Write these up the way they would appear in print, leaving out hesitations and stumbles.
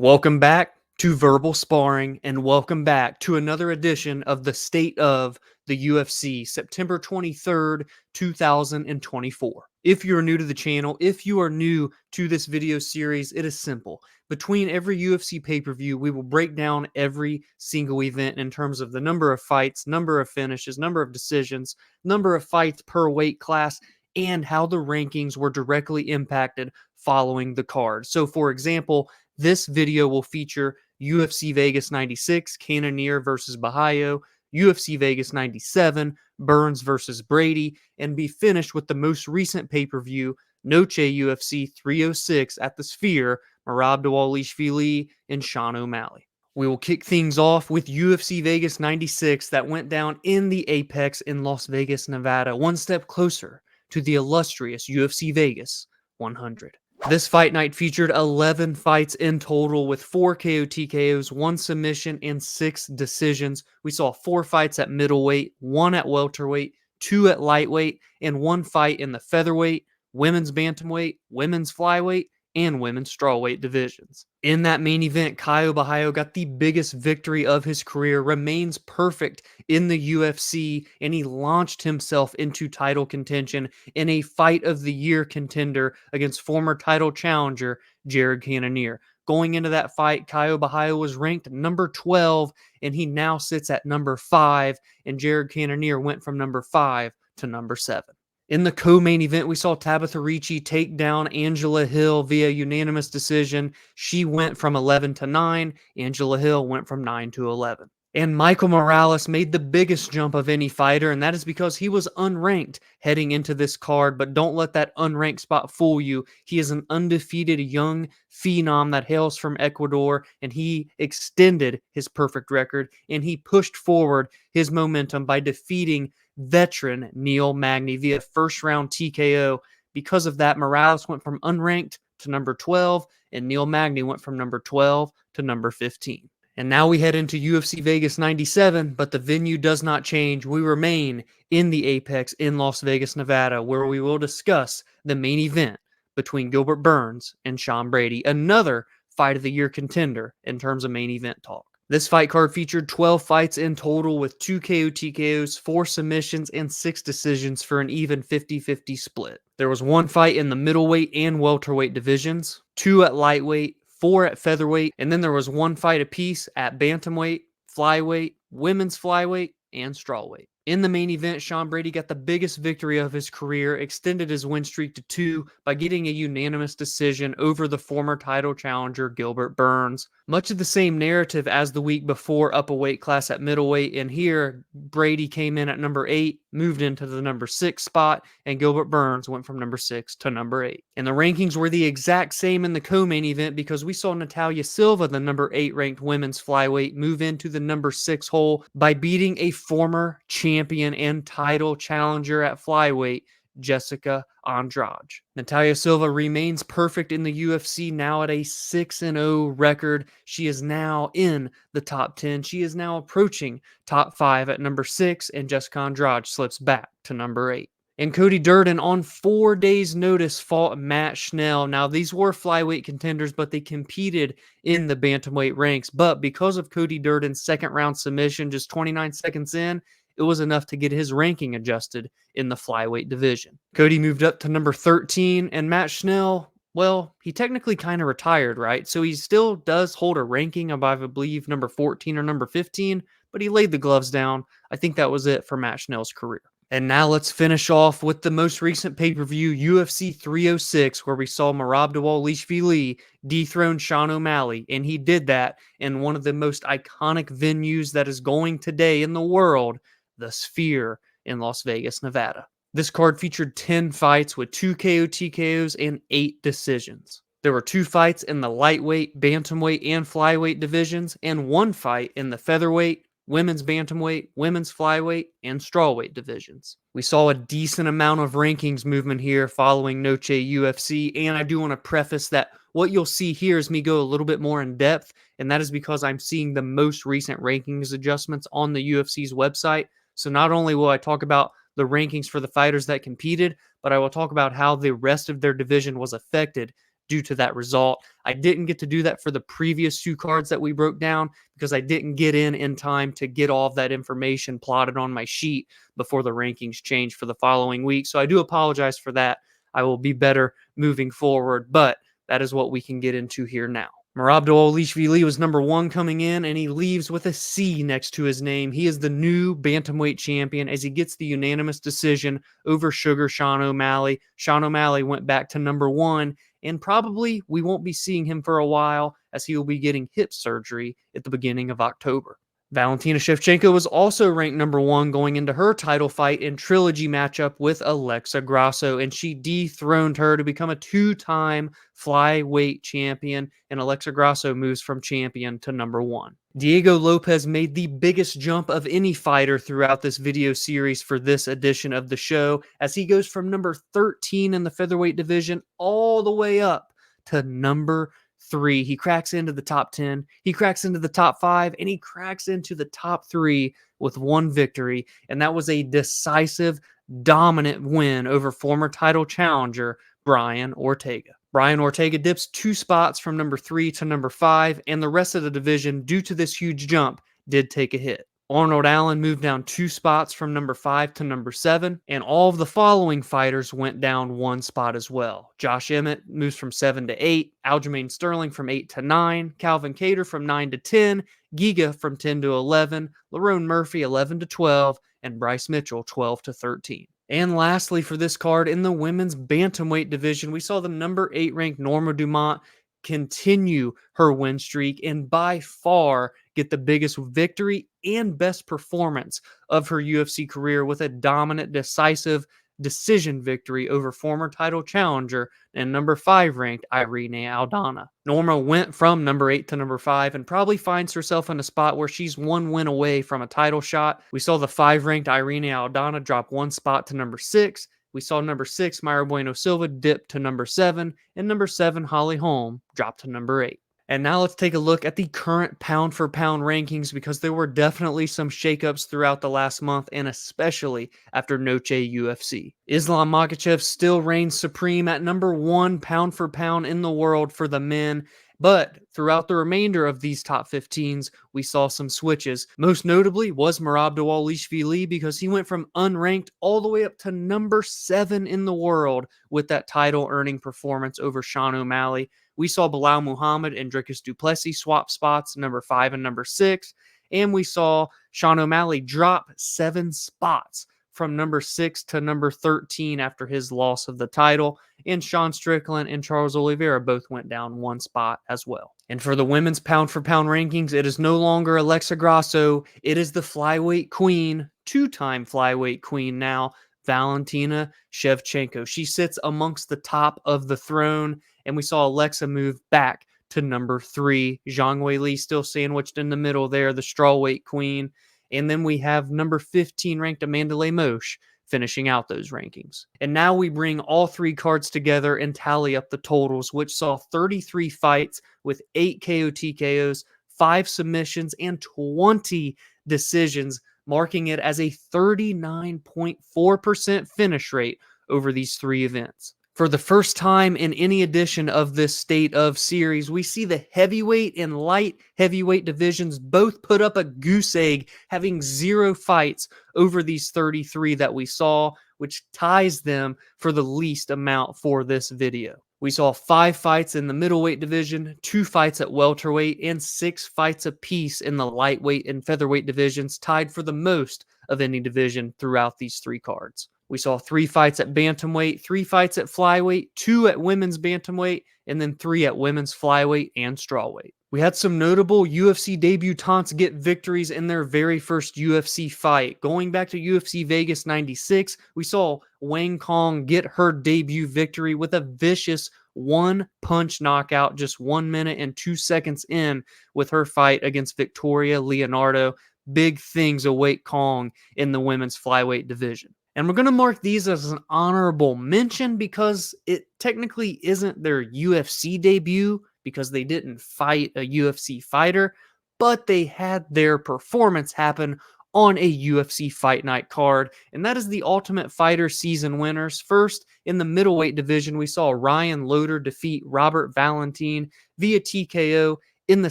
Welcome back to Verbal Sparring, and welcome back to another edition of the State of the UFC, September 23rd, 2024. If you're new to the channel, if you are new to this video series, it is simple. Between every UFC pay-per-view, we will break down every single event in terms of the number of fights, number of finishes, number of decisions, number of fights per weight class, and how the rankings were directly impacted following the card. So, for example, this video will feature UFC Vegas 96, Cannonier versus Bahayo, UFC Vegas 97, Burns versus Brady, and be finished with the most recent pay-per-view, Noche UFC 306 at the Sphere, Merab Dvalishvili and Sean O'Malley. We will kick things off with UFC Vegas 96 that went down in the Apex in Las Vegas, Nevada, one step closer to the illustrious UFC Vegas 100. This fight night featured 11 fights in total with 4 KO TKOs, 1 submission, and 6 decisions. We saw 4 fights at middleweight, 1 at welterweight, 2 at lightweight, and 1 fight in the featherweight, women's bantamweight, women's flyweight, and women's strawweight divisions. In that main event, Caio Bahayo got the biggest victory of his career, remains perfect in the UFC, and he launched himself into title contention in a fight of the year contender against former title challenger Jared Cannonier. Going into that fight, Caio Bahayo was ranked number 12, and he now sits at number 5, and Jared Cannonier went from number 5 to number 7. In the co-main event, we saw Tabitha Ricci take down Angela Hill via unanimous decision. She went from 11 to 9. Angela Hill went from 9 to 11. And Michael Morales made the biggest jump of any fighter, and that is because he was unranked heading into this card. But don't let that unranked spot fool you. He is an undefeated young phenom that hails from Ecuador, and he extended his perfect record, and he pushed forward his momentum by defeating veteran Neil Magny via first-round TKO. Because of that, Morales went from unranked to number 12, and Neil Magny went from number 12 to number 15. And now we head into UFC Vegas 97, but the venue does not change. We remain in the Apex in Las Vegas, Nevada, where we will discuss the main event between Gilbert Burns and Sean Brady, another fight of the year contender in terms of main event talk. This fight card featured 12 fights in total with 2 KO TKOs, 4 submissions, and 6 decisions for an even 50-50 split. There was 1 fight in the middleweight and welterweight divisions, 2 at lightweight, 4 at featherweight, and then there was 1 fight apiece at bantamweight, flyweight, women's flyweight, and strawweight. In the main event, Sean Brady got the biggest victory of his career, extended his win streak to 2 by getting a unanimous decision over the former title challenger Gilbert Burns. Much of the same narrative as the week before, up a weight class at middleweight, and here Brady came in at number 8, moved into the number 6 spot, and Gilbert Burns went from number 6 to number 8. And the rankings were the exact same in the co-main event because we saw Natalia Silva, the number 8 ranked women's flyweight, move into the number 6 hole by beating a former champion and title challenger at flyweight, Jessica Andrade. Natalia Silva remains perfect in the UFC, now at a 6-0 record. She is now in the top 10. She is now approaching top 5 at number 6, and Jessica Andrade slips back to number 8. And Cody Durden, on 4 days' notice, fought Matt Schnell. Now, these were flyweight contenders, but they competed in the bantamweight ranks. But because of Cody Durden's second-round submission just 29 seconds in, it was enough to get his ranking adjusted in the flyweight division. Cody moved up to number 13, and Matt Schnell, well, he technically kind of retired, right? So he still does hold a ranking of, I believe, number 14 or number 15, but he laid the gloves down. I think that was it for Matt Schnell's career. And now let's finish off with the most recent pay-per-view, UFC 306, where we saw Merab Dvalishvili dethrone Sean O'Malley, and he did that in one of the most iconic venues that is going today in the world, the Sphere in Las Vegas, Nevada. This card featured 10 fights with 2 KO TKOs and 8 decisions. There were 2 fights in the lightweight, bantamweight, and flyweight divisions, and 1 fight in the featherweight, women's bantamweight, women's flyweight, and strawweight divisions. We saw a decent amount of rankings movement here following Noche UFC, and I do want to preface that what you'll see here is me go a little bit more in depth, and that is because I'm seeing the most recent rankings adjustments on the UFC's website. So not only will I talk about the rankings for the fighters that competed, but I will talk about how the rest of their division was affected due to that result. I didn't get to do that for the previous 2 cards that we broke down because I didn't get in time to get all of that information plotted on my sheet before the rankings changed for the following week. So I do apologize for that. I will be better moving forward, but that is what we can get into here now. Merab Dvalishvili was number 1 coming in, and he leaves with a C next to his name. He is the new bantamweight champion as he gets the unanimous decision over Sugar Sean O'Malley. Sean O'Malley went back to number 1, and probably we won't be seeing him for a while as he will be getting hip surgery at the beginning of October. Valentina Shevchenko was also ranked number 1 going into her title fight and trilogy matchup with Alexa Grasso, and she dethroned her to become a 2-time flyweight champion, and Alexa Grasso moves from champion to number 1. Diego Lopez made the biggest jump of any fighter throughout this video series for this edition of the show, as he goes from number 13 in the featherweight division all the way up to number 3. He cracks into the top 10, he cracks into the top 5, and he cracks into the top 3 with 1 victory, and that was a decisive, dominant win over former title challenger Brian Ortega. Brian Ortega dips 2 spots from number 3 to number 5, and the rest of the division, due to this huge jump, did take a hit. Arnold Allen moved down 2 spots from number 5 to number 7, and all of the following fighters went down 1 spot as well. Josh Emmett moves from 7 to 8, Aljamain Sterling from 8 to 9, Calvin Kattar from 9 to 10, Giga from 10 to 11, Lerone Murphy 11 to 12, and Bryce Mitchell 12 to 13. And lastly, for this card, in the women's bantamweight division, we saw the number 8 ranked Norma Dumont continue her win streak and by far get the biggest victory and best performance of her UFC career with a dominant, decisive decision victory over former title challenger and number 5 ranked Irene Aldana. Norma went from number 8 to number 5 and probably finds herself in a spot where she's 1 win away from a title shot. We saw the 5 ranked Irene Aldana drop 1 spot to number 6. We saw number 6, Mayra Bueno Silva, dip to number 7, and number 7, Holly Holm, drop to number 8. And now let's take a look at the current pound-for-pound rankings because there were definitely some shakeups throughout the last month and especially after Noche UFC. Islam Makhachev still reigns supreme at number 1 pound-for-pound in the world for the men, but throughout the remainder of these top 15s, we saw some switches. Most notably was Merab Dvalishvili because he went from unranked all the way up to number 7 in the world with that title-earning performance over Sean O'Malley. We saw Bilal Muhammad and Dricus du Plessis swap spots, number 5 and number 6, and we saw Sean O'Malley drop 7 spots from number 6 to number 13 after his loss of the title, and Sean Strickland and Charles Oliveira both went down 1 spot as well. And for the women's pound-for-pound rankings, it is no longer Alexa Grasso, it is the flyweight queen, 2-time flyweight queen now, Valentina Shevchenko. She sits amongst the top of the throne, and we saw Alexa move back to number 3. Zhang Weili still sandwiched in the middle there, the strawweight queen. And then we have number 15 ranked Amanda Lemos finishing out those rankings. And now we bring all 3 cards together and tally up the totals, which saw 33 fights with 8 KO TKOs, 5 submissions, and 20 decisions, marking it as a 39.4% finish rate over these 3 events. For the first time in any edition of this State of series, we see the heavyweight and light heavyweight divisions both put up a goose egg, having 0 fights over these 33 that we saw, which ties them for the least amount for this video. We saw 5 fights in the middleweight division, 2 fights at welterweight, and 6 fights apiece in the lightweight and featherweight divisions, tied for the most of any division throughout these 3 cards. We saw 3 fights at bantamweight, 3 fights at flyweight, 2 at women's bantamweight, and then 3 at women's flyweight and strawweight. We had some notable UFC debutantes get victories in their very first UFC fight. Going back to UFC Vegas 96, we saw Wang Kong get her debut victory with a vicious 1-punch knockout just 1 minute and 2 seconds in with her fight against Victoria Leonardo. Big things await Kong in the women's flyweight division. And we're going to mark these as an honorable mention because it technically isn't their UFC debut because they didn't fight a UFC fighter, but they had their performance happen on a UFC Fight Night card, and that is the Ultimate Fighter season winners. First, in the middleweight division, we saw Ryan Loder defeat Robert Valentin via TKO in the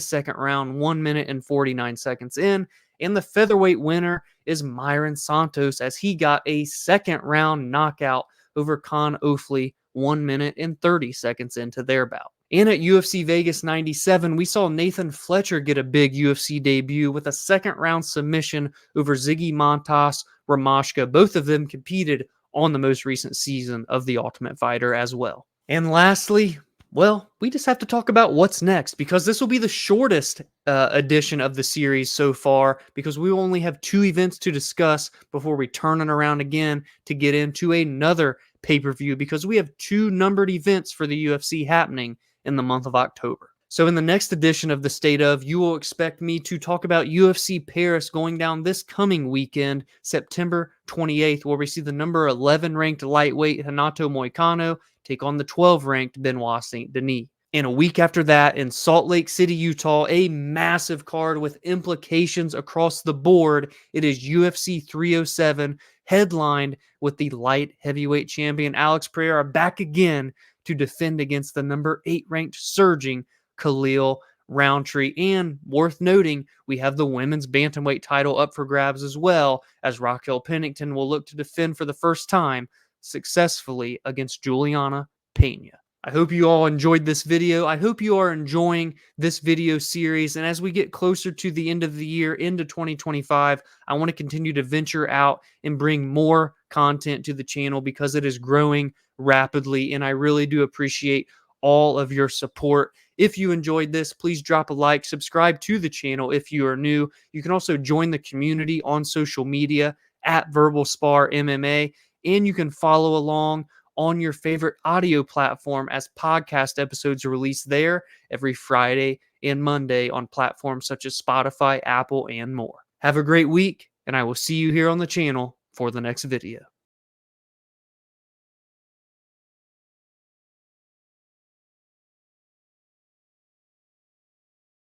second round, 1 minute and 49 seconds in. And the featherweight winner is Myron Santos as he got a second round knockout over Con Ofley 1 minute and 30 seconds into their bout. And at UFC Vegas 97, we saw Nathan Fletcher get a big UFC debut with a second round submission over Ziggy Montas Ramashka. Both of them competed on the most recent season of The Ultimate Fighter as well. And lastly, well, we just have to talk about what's next because this will be the shortest edition of the series so far because we only have 2 events to discuss before we turn it around again to get into another pay-per-view because we have 2 numbered events for the UFC happening in the month of October. So in the next edition of The State Of, you will expect me to talk about UFC Paris going down this coming weekend, September 28th, where we see the number 11 ranked lightweight Renato Moicano take on the 12 ranked Benoit Saint Denis. And a week after that, in Salt Lake City, Utah, a massive card with implications across the board. It is UFC 307, headlined with the light heavyweight champion Alex Pereira back again to defend against the number 8 ranked surging Khalil Roundtree. And worth noting, we have the women's bantamweight title up for grabs as well, as Raquel Pennington will look to defend for the first time successfully against Juliana Pena. I hope you all enjoyed this video. I hope you are enjoying this video series. And as we get closer to the end of the year, into 2025, I want to continue to venture out and bring more content to the channel because it is growing rapidly. And I really do appreciate all of your support. If you enjoyed this, please drop a like, subscribe to the channel if you are new. You can also join the community on social media at Verbal Spar MMA, and you can follow along on your favorite audio platform as podcast episodes are released there every Friday and Monday on platforms such as Spotify, Apple, and more. Have a great week, and I will see you here on the channel for the next video.